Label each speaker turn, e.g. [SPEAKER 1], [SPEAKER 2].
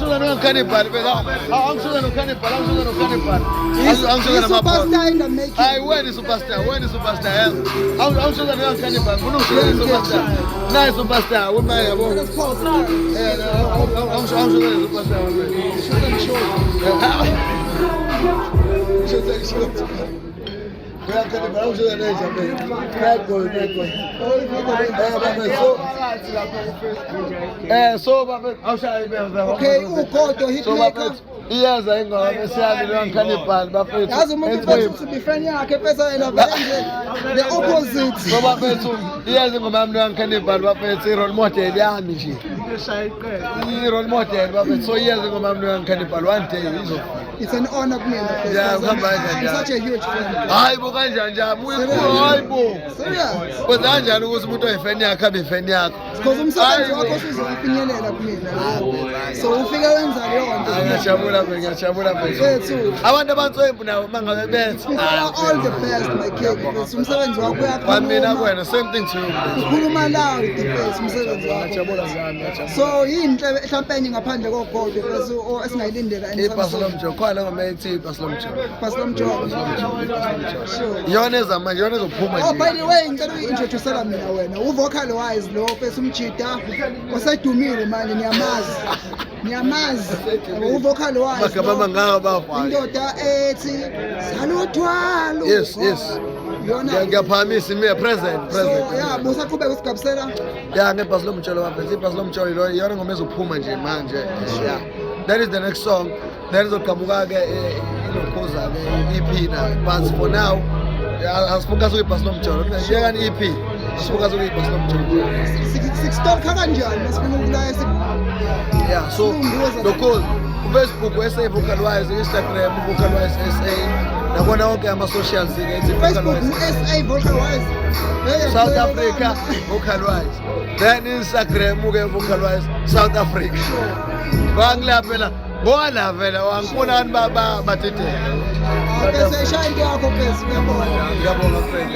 [SPEAKER 1] angisuka no cannibal phela. Angisuka no cannibal, angisuka no cannibal. Angisuka no
[SPEAKER 2] superstar in the making.
[SPEAKER 1] Hayi wena superstar, wena superstar. Angisuka no cannibal, ngifuna ukushaya superstar. Nayi superstar, wema yabo. Angisuka no superstar.
[SPEAKER 2] Okay, ugodo hitmaker.
[SPEAKER 1] Iyaza ingoma besiyani lo cannibal bafethu.
[SPEAKER 2] Yazi umuntu bese befriend yakhe bese yena vele the opposite.
[SPEAKER 1] So bafethu iyaza ingoma yami lo cannibal bafethu i role model yami nje. I role model bafethu so iyaza ingoma yami lo cannibal one day izofika.
[SPEAKER 2] It's an honor kumina.
[SPEAKER 1] Yeah,
[SPEAKER 2] I'm such a huge fan.
[SPEAKER 1] Hayi bo kanjani nje hayi bo.
[SPEAKER 2] Serious.
[SPEAKER 1] Kodwa kanjani ukuthi umuntu oyifan yakhe abe fan yakhe.
[SPEAKER 2] Because umsebenzi wakho usizofinyelela kumina. So ufike wenza leyo nto.
[SPEAKER 1] Ngiyajabula phezulu. Abantu abantswembu nabo mangabe bethi
[SPEAKER 2] all the best my kid. Because umsebenzi wakho uyakhuluma.
[SPEAKER 1] Mina kwena same thing to you.
[SPEAKER 2] Ukhuluma loud the best umsebenzi wakho.
[SPEAKER 1] Ngiyajabula zami.
[SPEAKER 2] So yini mhlawumbe ngaphandle kogodo bese esingayilindela
[SPEAKER 1] ibhasi lomjoko khona ngoma ethi ibhasi lomjoko.
[SPEAKER 2] Ibhasi lomjoko. Sure.
[SPEAKER 1] Yona ezamanje yona ezophuma nje.
[SPEAKER 2] Oh by the way ngicela uintroduce mina wena uvocal wise lo bese umjida osedumile manje niyamazi uvocal wise
[SPEAKER 1] magama mangaka bafana
[SPEAKER 2] indoda ethi saluthwalo
[SPEAKER 1] yes
[SPEAKER 2] yona
[SPEAKER 1] ngiyaphamisa ime present
[SPEAKER 2] so yeah busaqhubeka usigabisela
[SPEAKER 1] yeah ngebhasi lomjolo bafethu ibhasi lomjolo lo yona ngoma ezophuma nje manje yeah that is the next song then izoqhamuka ke ilokhoza ke EP na but for now asifocus kwibhasi lomjolo njeka ni EP asifocus kwibhasi lomjolo
[SPEAKER 2] sikustoka kanjani masifuna ukulaya
[SPEAKER 1] yeah so lokho Facebook SA Vocal Wise Instagram Vocal Wise SA nabona wonke ama socials ke ethi
[SPEAKER 2] Facebook SA Vocal Wise
[SPEAKER 1] South Africa Vocal Wise then Instagram ke Vocal Wise South Africa bangla phela bona vela wangifuna baba batete
[SPEAKER 2] bese shayini yakho bese ngiyabona
[SPEAKER 1] friend